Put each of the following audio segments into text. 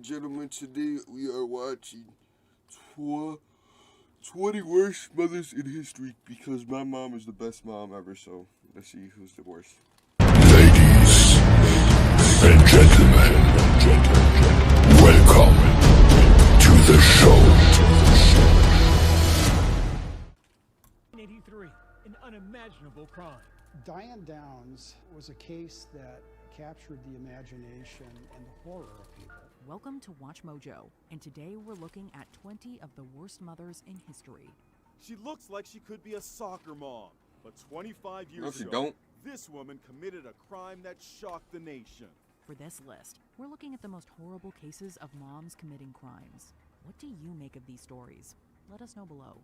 gentlemen, today we are watching 20 worst mothers in history because my mom is the best mom ever, so let's see who's the worst. Ladies and gentlemen, welcome to the show. 1983, an unimaginable crime. Diane Downs was a case that captured the imagination and the horror of people. Welcome to Watch Mojo, and today we're looking at 20 of the worst mothers in history. She looks like she could be a soccer mom, but 25 years No, she ago, don't. this woman committed a crime that shocked the nation. For this list, we're looking at the most horrible cases of moms committing crimes. What do you make of these stories? Let us know below.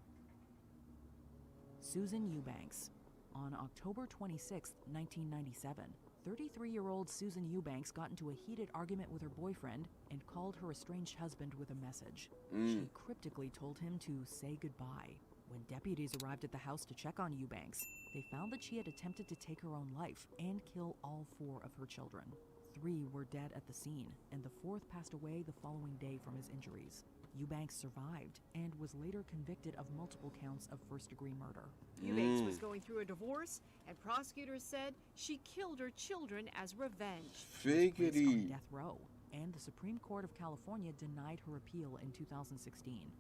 Susan Eubanks. On October 26, 1997, 33-year-old Susan Eubanks got into a heated argument with her boyfriend and called her estranged husband with a message. She cryptically told him to say goodbye. When deputies arrived at the house to check on Eubanks, they found that she had attempted to take her own life and kill all 4 of her children. 3 were dead at the scene, and the 4th passed away the following day from his injuries. Eubanks survived and was later convicted of multiple counts of first-degree murder. Eubanks was going through a divorce, and prosecutors said she killed her children as revenge. Placed on Figgity. death row, and the Supreme Court of California denied her appeal in 2016.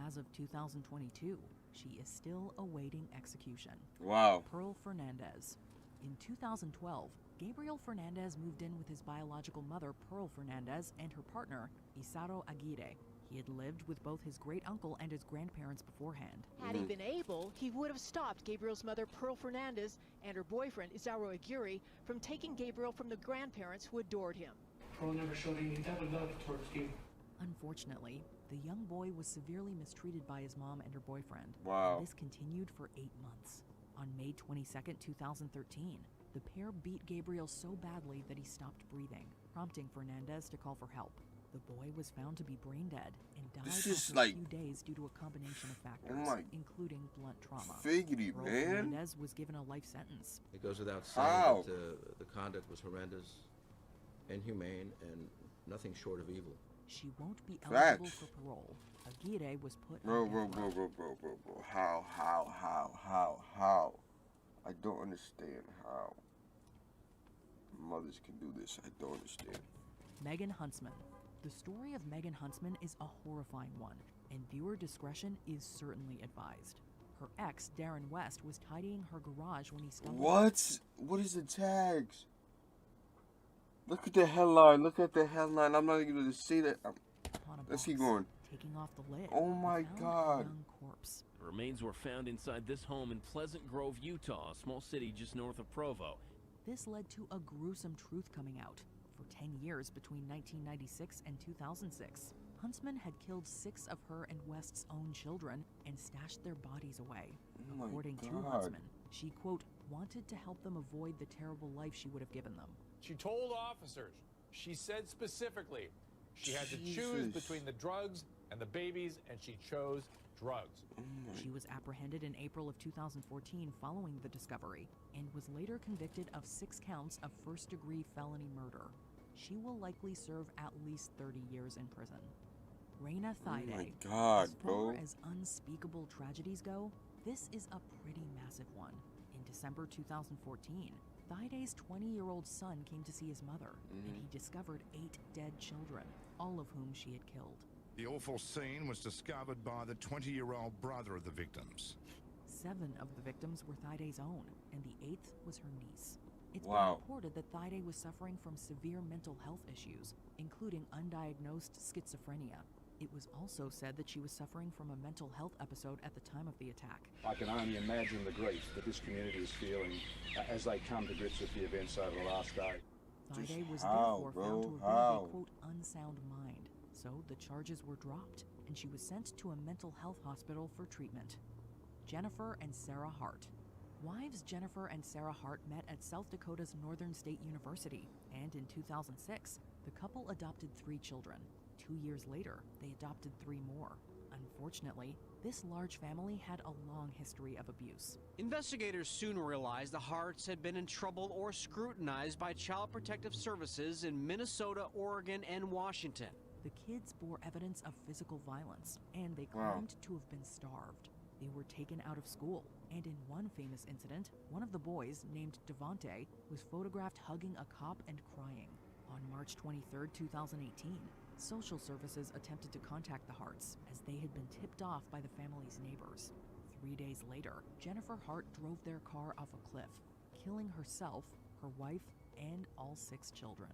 As of 2022, she is still awaiting execution. Wow. Pearl Fernandez. In 2012, Gabriel Fernandez moved in with his biological mother, Pearl Fernandez, and her partner, Isaro Aguirre. He had lived with both his great-uncle and his grandparents beforehand. Had he been able, he would have stopped Gabriel's mother, Pearl Fernandez, and her boyfriend, Isaro Aguirre, from taking Gabriel from the grandparents who adored him. Pearl never showed any type of love towards you. Unfortunately, the young boy was severely mistreated by his mom and her boyfriend. Wow. This continued for 8 months. On May 22, 2013, the pair beat Gabriel so badly that he stopped breathing, prompting Fernandez to call for help. The boy was found to be brain dead and died This is after like- a few days due to a combination of factors, my- including blunt trauma. Figgity, Pearl man. Fernandez was given a life sentence. It goes without saying How? that the conduct was horrendous, inhumane, and nothing short of evil. She won't be eligible Facts. for parole. Aguirre was put Bro, on bro, death row. bro. How? I don't understand how mothers can do this. I don't understand. Megan Huntsman. The story of Megan Huntsman is a horrifying one, and viewer discretion is certainly advised. Her ex, Darren West, was tidying her garage when he stumbled. What? What is the tags? Look at the headline. I'm not even going to see that. upon a Let's keep box, going. taking off the lid. Oh and my found God. A young corpse. The remains were found inside this home in Pleasant Grove, Utah, a small city just north of Provo. This led to a gruesome truth coming out. For 10 years between 1996 and 2006, Huntsman had killed 6 of her and West's own children and stashed their bodies away. Oh my According to God. Huntsman, she, quote, wanted to help them avoid the terrible life she would have given them. She told officers, she said specifically, she had to choose Jesus. between the drugs and the babies, and she chose drugs. She was apprehended in April of 2014 following the discovery and was later convicted of 6 counts of first-degree felony murder. She will likely serve at least 30 years in prison. Raina Thaiday. Oh my God, as bro. far as unspeakable tragedies go, this is a pretty massive one. In December 2014, Thaiday's 20-year-old son came to see his mother, and he discovered 8 dead children, all of whom she had killed. The awful scene was discovered by the 20-year-old brother of the victims. 7 of the victims were Thaiday's own, and the 8th was her niece. It's Wow. been reported that Thaiday was suffering from severe mental health issues, including undiagnosed schizophrrenia. It was also said that she was suffering from a mental health episode at the time of the attack. I can only imagine the grief that this community is feeling as they come to grips with the events over the last day. Thaiday was how, therefore bro? found to have been How? of a, quote, unsound mind. So the charges were dropped, and she was sent to a mental health hospital for treatment. Jennifer and Sarah Hart. Wives Jennifer and Sarah Hart met at South Dakota's Northern State University, and in 2006, the couple adopted 3 children. 2 years later, they adopted 3 more. Unfortunately, this large family had a long history of abuse. Investigators soon realized the Harts had been in trouble or scrutinized by Child Protective Services in Minnesota, Oregon, and Washington. The kids bore evidence of physical violence, and they Wow. claimed to have been starved. They were taken out of school, and in one famous incident, one of the boys, named Devonte, was photographed hugging a cop and crying. On March 23, 2018, social services attempted to contact the Harts, as they had been tipped off by the family's neighbors. 3 days later, Jennifer Hart drove their car off a cliff, killing herself, her wife, and all 6 children.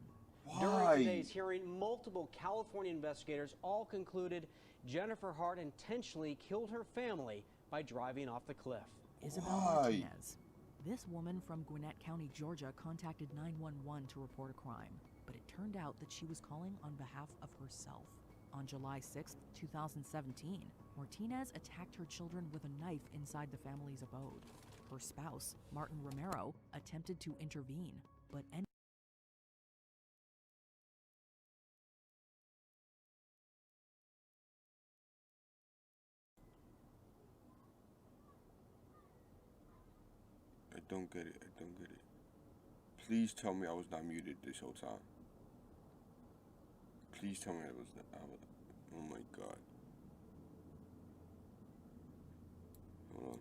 During today's hearing, multiple California investigators all concluded Jennifer Hart intentionally killed her family by driving off the cliff. Isabel Martinez. This woman from Gwinnett County, Georgia, contacted 911 to report a crime, but it turned out that she was calling on behalf of herself. On July 6, 2017, Martinez attacked her children with a knife inside the family's abode. Her spouse, Martin Romero, attempted to intervene, but ended I don't get it. I don't get it. Please tell me I was not muted this whole time. Please tell me I was not. Oh my god. Hold on.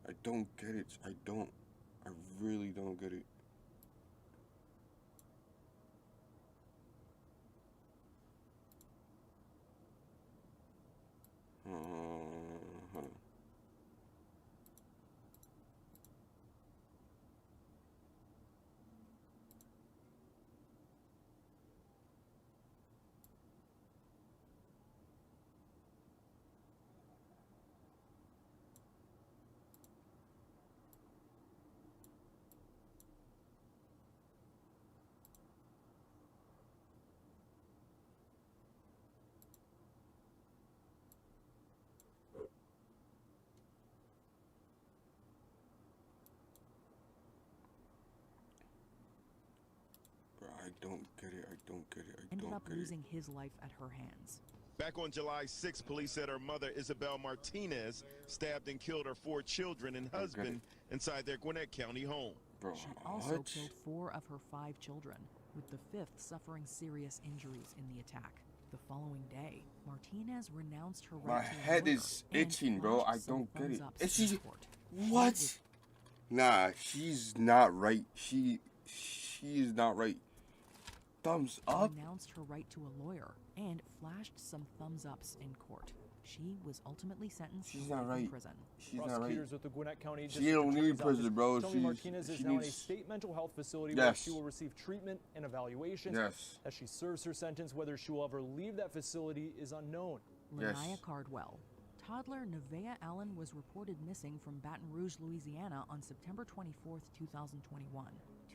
I don't get it. I don't. I really don't get it. I don't get it. I don't get it. I ended don't up get it. losing his life at her hands. Back on July 6, police said her mother, Isabel Martinez, stabbed and killed her 4 children and husband inside their Gwinnett County home. Bro, She also killed 4 of her 5 children, with the 5th suffering serious injuries in the attack. The following day, Martinez renounced her My right to a head lawyer is and itching, bro. I flashed some don't get it. thumbs-ups Is in she? court. What? Nah, she's not right. She is not right. Thumbs up? Renounced her right to a lawyer and flashed some thumbs-ups in court. She was ultimately sentenced She's to not life in right. prison. She's not right. Prosecutors with the Gwinnett County She District don't Attorney's need prison, Office bro. tell me Martinez is she now in a needs- state mental health facility Yes. where she will receive treatment and evaluations. Yes. As she serves her sentence, whether she will ever leave that facility is unknown. Lanaya Cardwell. Toddler Nevaeh Allen was reported missing from Baton Rouge, Louisiana on September 24, 2021.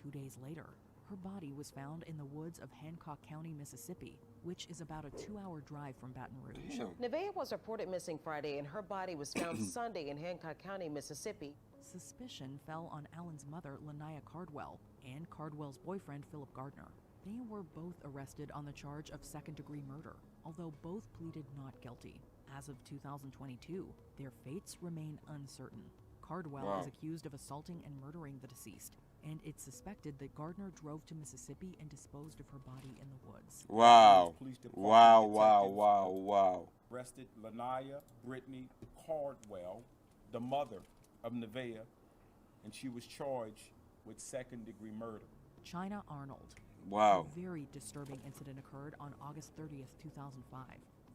2 days later, her body was found in the woods of Hancock County, Mississippi, which is about a 2-hour drive from Baton Rouge. Nevaeh was reported missing Friday, and her body was found Sunday in Hancock County, Mississippi. Suspicion fell on Allen's mother, Lanaya Cardwell, and Cardwell's boyfriend, Philip Gardner. They were both arrested on the charge of second-degree murder, although both pleaded not guilty. As of 2022, their fates remain uncertain. Cardwell is accused of assaulting and murdering the deceased, and it's suspected that Gardner drove to Mississippi and disposed of her body in the woods. Wow. Police Department Wow, detectives wow. Arrested Lanaya Brittany Cardwell, the mother of Nevaeh, and she was charged with second-degree murder. China Arnold. Wow. A very disturbing incident occurred on August 30th, 2005.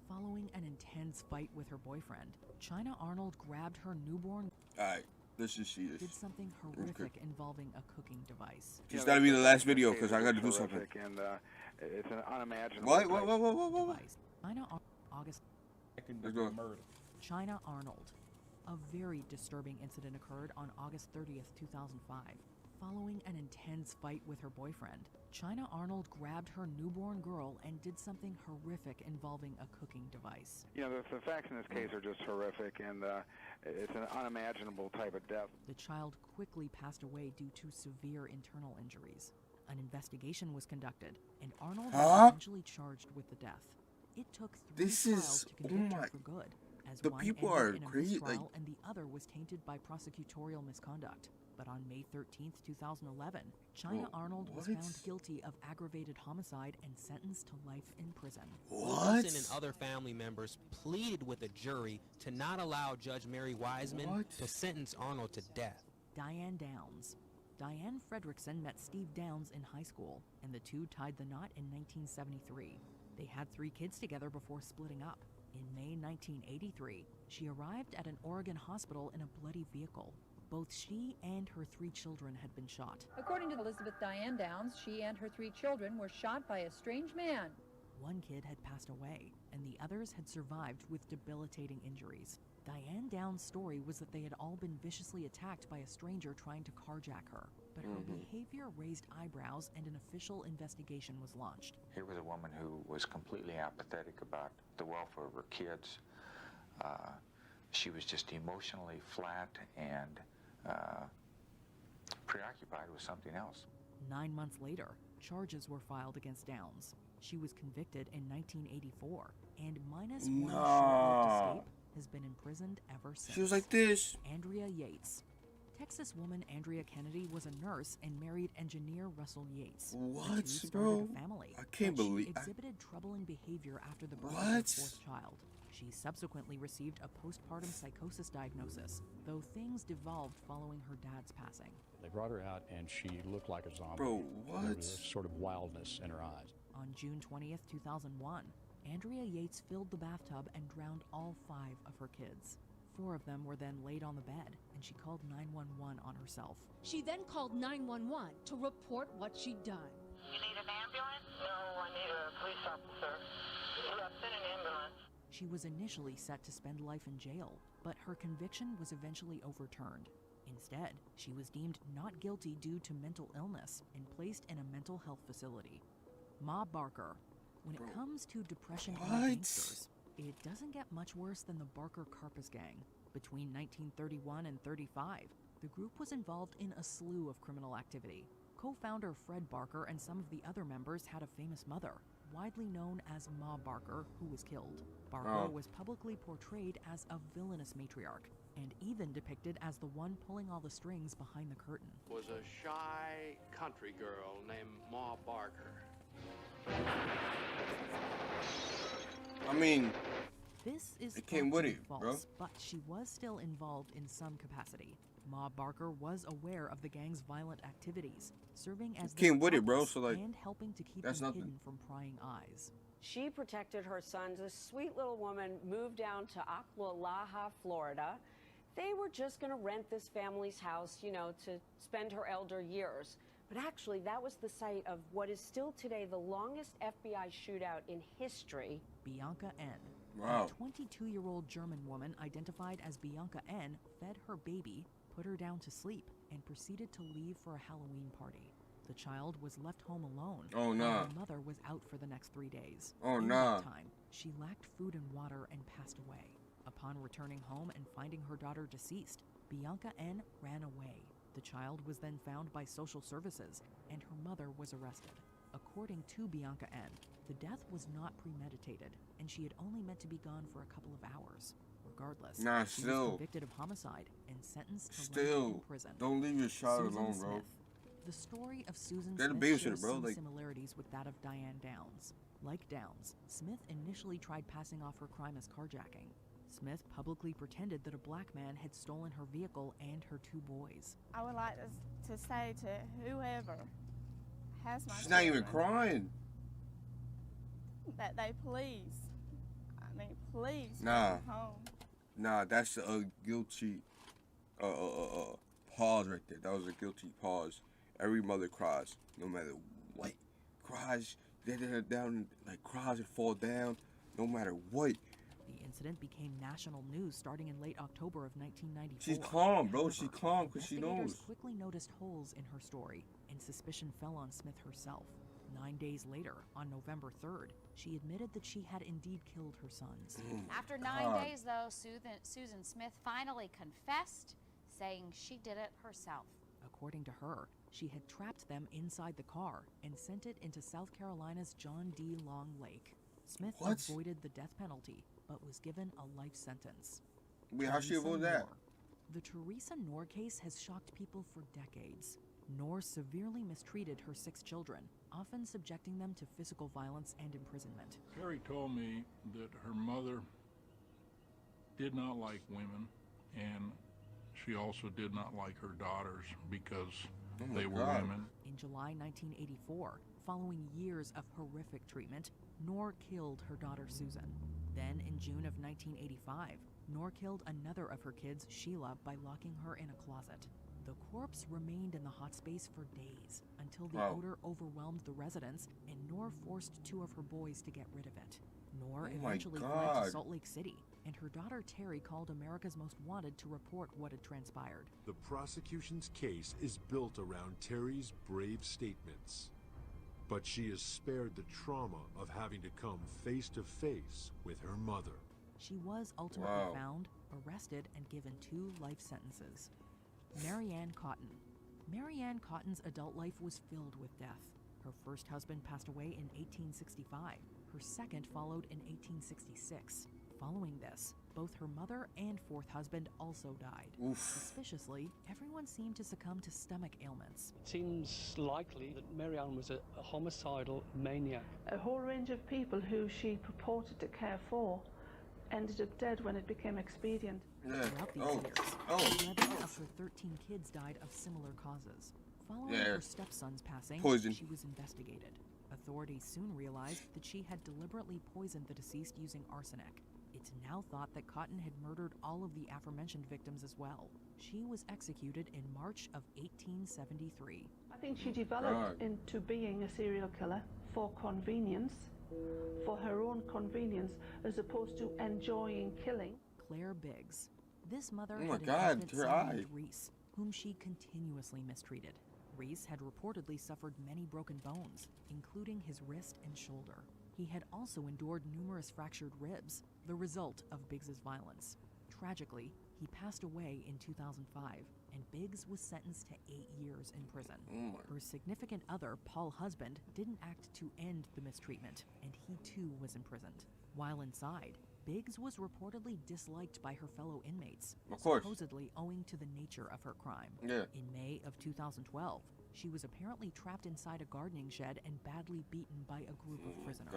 Following an intense fight with her boyfriend, China Arnold grabbed her newborn. Alright, let's just see this. Did something horrific involving a cooking device. This gotta be the last video because I gotta do something. And it's an unimaginable. What? Device. August. Second-degree murder. China Arnold. A very disturbing incident occurred on August 30th, 2005. Following an intense fight with her boyfriend, China Arnold grabbed her newborn girl and did something horrific involving a cooking device. You know, the facts in this case are just horrific, and it's an unimaginable type of death. The child quickly passed away due to severe internal injuries. An investigation was conducted, and Arnold Huh? was eventually charged with the death. It took 3 This trials is- to convict oh her my- for good, as the one people ended are in a crazy, mistrial like- and the other was tainted by prosecutorial misconduct. But on May 13th, 2011, China Bro, Arnold was what? found guilty of aggravated homicide and sentenced to life in prison. Wilkinson and other family members pleaded with a jury to not allow Judge Mary Wiseman What? to sentence Arnold to death. Diane Downs. Diane Fredrickson met Steve Downs in high school, and the two tied the knot in 1973. They had 3 kids together before splitting up. In May 1983, she arrived at an Oregon hospital in a bloody vehicle. Both she and her 3 children had been shot. According to Elizabeth Diane Downs, she and her 3 children were shot by a strange man. One kid had passed away, and the others had survived with debilitating injuries. Diane Downs' story was that they had all been viciously attacked by a stranger trying to carjack her. But her behavior raised eyebrows, and an official investigation was launched. Here was a woman who was completely apathetic about the welfare of her kids. She was just emotionally flat and preoccupied with something else. 9 months later, charges were filed against Downs. She was convicted in 1984, and minus one short-lived escape, has been imprisoned ever since. She was like this. Andrea Yates. Texas woman Andrea Kennedy was a nurse and married engineer Russell Yates. The What, two started bro? a family, I can't but she believe- exhibited troubling behavior after the birth of What? her 4th child. She subsequently received a postpartum psychosis diagnosis, though things devolved following her dad's passing. They brought her out and she looked like a zombie. Bro, There what? was a sort of wildness in her eyes. On June 20th, 2001, Andrea Yates filled the bathtub and drowned all 5 of her kids. 4 of them were then laid on the bed, and she called 911 on herself. She then called 911 to report what she'd done. You need an ambulance? No, I need a police officer. Yeah, send an ambulance. She was initially set to spend life in jail, but her conviction was eventually overturned. Instead, she was deemed not guilty due to mental illness and placed in a mental health facility. Ma Barker. When it comes to depression-era gangsters, it doesn't get much worse than the Barker Karpus gang. Between 1931 and 35, the group was involved in a slew of criminal activity. Co-founder Fred Barker and some of the other members had a famous mother, widely known as Ma Barker, who was killed. Barker was publicly portrayed as a villainous matriarch, and even depicted as the one pulling all the strings behind the curtain. Was a shy country girl named Ma Barker. I mean, This is it came thought with to be it, false, bro. but she was still involved in some capacity. Ma Barker was aware of the gang's violent activities, serving as came their with it, bro, accomplice so, like, and helping to keep that's them nothing. hidden from prying eyes. She protected her sons. A sweet little woman moved down to Ocklawaha, Florida. They were just going to rent this family's house, you know, to spend her elder years. But actually, that was the site of what is still today the longest FBI shootout in history. Bianca N. Wow. A 22-year-old German woman identified as Bianca N. fed her baby, put her down to sleep, and proceeded to leave for a Halloween party. The child was left home alone. Oh, while nah. Her mother was out for the next 3 days. Oh, In nah. that time, she lacked food and water and passed away. Upon returning home and finding her daughter deceased, Bianca N. ran away. The child was then found by social services, and her mother was arrested. According to Bianca N., the death was not premeditated, and she had only meant to be gone for a couple of hours. Regardless, Nah, she still. was convicted of homicide and sentenced to life in Still, prison. don't leave your child Susan alone, Smith. bro. The story of Susan They're the Smith babysitter, shares bro, some like- similarities with that of Diane Downs. Like Downs, Smith initially tried passing off her crime as carjacking. Smith publicly pretended that a black man had stolen her vehicle and her 2 boys. I would like to say to whoever has my She's not even children crying. that they please come Nah. home. Nah, that's a guilty pause right there. That was a guilty pause. Every mother cries, no matter what. Cries, they're down, like cries and fall down, no matter what. The incident became national news starting in late October of 1994. She's calm, bro. However, She's calm because she investigators knows. quickly noticed holes in her story, and suspicion fell on Smith herself. 9 days later, on November 3rd, she admitted that she had indeed killed her sons. After 9 days, though, Susan Smith finally confessed, saying she did it herself. According to her, She had trapped them inside the car and sent it into South Carolina's John D. Long Lake. Smith avoided the death penalty, but was given a life sentence. Wait, how she avoid that? The Teresa Knorr case has shocked people for decades. Knorr severely mistreated her 6 children, often subjecting them to physical violence and imprisonment. Terry told me that her mother did not like women, and she also did not like her daughters because they were women. In July 1984, following years of horrific treatment, Knorr killed her daughter Susan. Then, in June of 1985, Knorr killed another of her kids, Sheila, by locking her in a closet. The corpse remained in the hot space for days until the odor overwhelmed the residents, and Knorr forced 2 of her boys to get rid of it. Knorr eventually fled to Salt Lake City, and her daughter Terry called America's Most Wanted to report what had transpired. The prosecution's case is built around Terry's brave statements, but she is spared the trauma of having to come face to face with her mother. She was ultimately found, arrested, and given 2 life sentences. Mary Ann Cotton. Mary Ann Cotton's adult life was filled with death. Her first husband passed away in 1865. Her second followed in 1866. Following this, both her mother and 4th husband also died. Suspiciously, everyone seemed to succumb to stomach ailments. It seems likely that Mary Ann was a homicidal maniac. A whole range of people who she purported to care for ended up dead when it became expedient. Throughout these years, 11 of her 13 kids died of similar causes. Following her stepson's passing, she was investigated. Authorities soon realized that she had deliberately poisoned the deceased using arsenic. It's now thought that Cotton had murdered all of the aforementioned victims as well. She was executed in March of 1873. I think she developed into being a serial killer for convenience, for her own convenience, as opposed to enjoying killing. Claire Biggs. This mother Oh my had God, an infant her son eye. named Reese, whom she continuously mistreated. Reese had reportedly suffered many broken bones, including his wrist and shoulder. He had also endured numerous fractured ribs, the result of Biggs's violence. Tragically, he passed away in 2005, and Biggs was sentenced to 8 years in prison. Her significant other, Paul Husband, didn't act to end the mistreatment, and he too was imprisoned. While inside, Biggs was reportedly disliked by her fellow inmates, supposedly owing to the nature of her crime. In May of 2012, she was apparently trapped inside a gardening shed and badly beaten by a group of prisoners.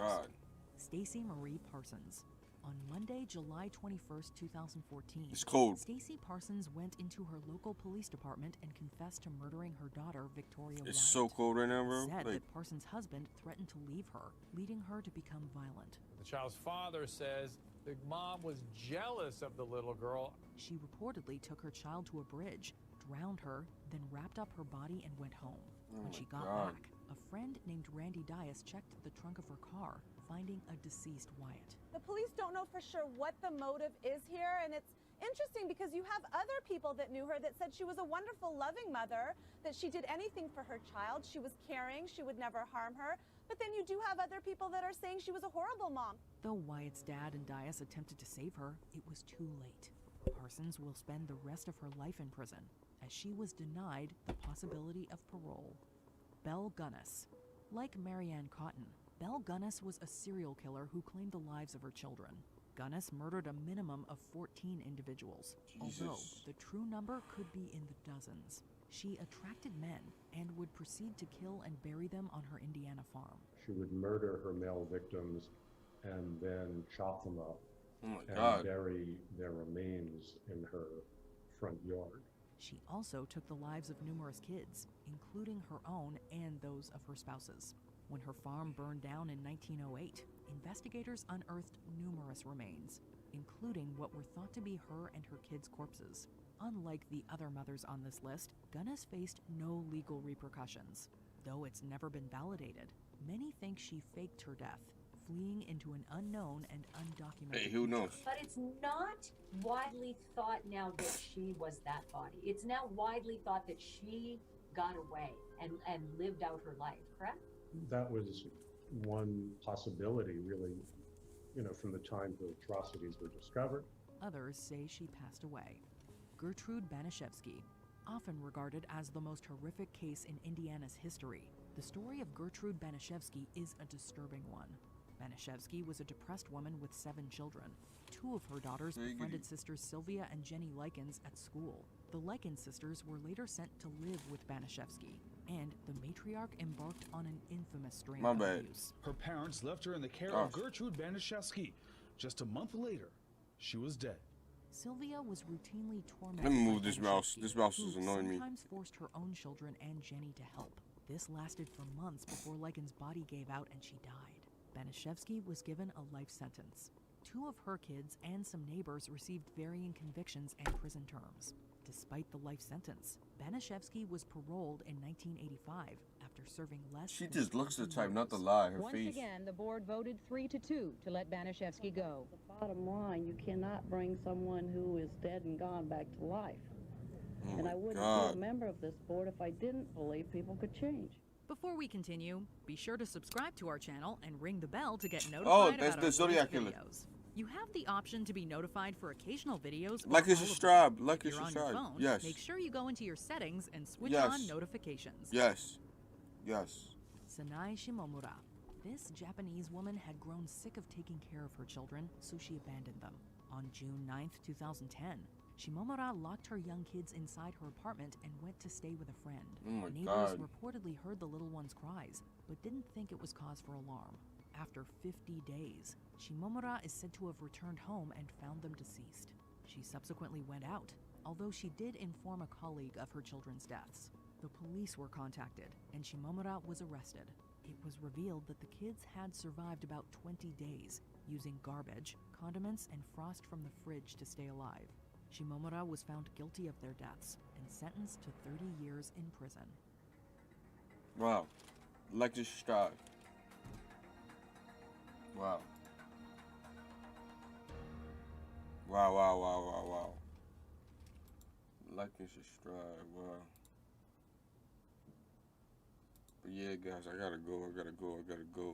Stacey Marie Parsons. On Monday, July 21st, 2014, It's cold. Stacey Parsons went into her local police department and confessed to murdering her daughter, Victoria Wyatt. It's so cold right now, bro. Said that Parsons' husband threatened to leave her, leading her to become violent. The child's father says the mom was jealous of the little girl. She reportedly took her child to a bridge, drowned her, then wrapped up her body and went home. When she got back, a friend named Randy Dias checked the trunk of her car, finding a deceased Wyatt. The police don't know for sure what the motive is here, and it's interesting because you have other people that knew her that said she was a wonderful, loving mother, that she did anything for her child, she was caring, she would never harm her. But then you do have other people that are saying she was a horrible mom. Though Wyatt's dad and Dias attempted to save her, it was too late. Parsons will spend the rest of her life in prison, as she was denied the possibility of parole. Belle Gunness. Like Mary Ann Cotton, Belle Gunness was a serial killer who claimed the lives of her children. Gunness murdered a minimum of 14 individuals, although the true number could be in the dozens. She attracted men and would proceed to kill and bury them on her Indiana farm. She would murder her male victims and then chop them up God. bury their remains in her front yard. She also took the lives of numerous kids, including her own and those of her spouses. When her farm burned down in 1908, investigators unearthed numerous remains, including what were thought to be her and her kids' corpses. Unlike the other mothers on this list, Gunness faced no legal repercussions. Though it's never been validated, many think she faked her death, fleeing into an unknown and undocumented Hey, who knows? But it's not widely thought now that she was that body. It's now widely thought that she got away and lived out her life, correct? That was one possibility, really, from the time her atrocities were discovered. Others say she passed away. Gertrude Banishevsky. often regarded as the most horrific case in Indiana's history, the story of Gertrude Banaszewski is a disturbing one. Banaszewski was a depressed woman with 7 children. 2 of her daughters befriended sisters Sylvia and Jenny Likens at school. The Likens sisters were later sent to live with Banaszewski, and the matriarch embarked on an infamous strain of abuse. Her parents left her in the care of Gertrude Banaszewski. Just a month later, she was dead. Sylvia was routinely tormented. Let me move this mouse. This mouse is annoying me. Sometimes forced her own children and Jenny to help. This lasted for months before Likens' body gave out and she died. Banaszewski was given a life sentence. 2 of her kids and some neighbors received varying convictions and prison terms. Despite the life sentence, Banaszewski was paroled in 1985 after serving less. She just looks the type not to lie. Her Once face. again, the board voted 3-2 to let Banaszewski go. Bottom line, you cannot bring someone who is dead and gone back to life. Oh and I wouldn't be a member of this board if I didn't believe people could change. Before we continue, be sure to subscribe to our channel and ring the bell to get notified that's about the our Zodiac latest Killer. videos. You have the option to be notified for occasional videos. Like and subscribe. Like and If you're on subscribe. your phone, Yes. make sure you go into your settings and switch Yes. on notifications. Yes. Yes. Sanae Shimomura. This Japanese woman had grown sick of taking care of her children, so she abandoned them. On June 9th, 2010, Shimomura locked her young kids inside her apartment and went to stay with a friend. Oh my Neighbors God. reportedly heard the little one's cries, but didn't think it was cause for alarm. After 50 days, Shimomura is said to have returned home and found them deceased. She subsequently went out, although she did inform a colleague of her children's deaths. The police were contacted, and Shimomura was arrested. It was revealed that the kids had survived about 20 days, using garbage, condiments, and frost from the fridge to stay alive. Shimomura was found guilty of their deaths and sentenced to 30 years in prison. Wow. Like and subscribe. Wow. Wow, wow, wow, wow, wow. Like and subscribe, wow. But yeah, guys, I gotta go.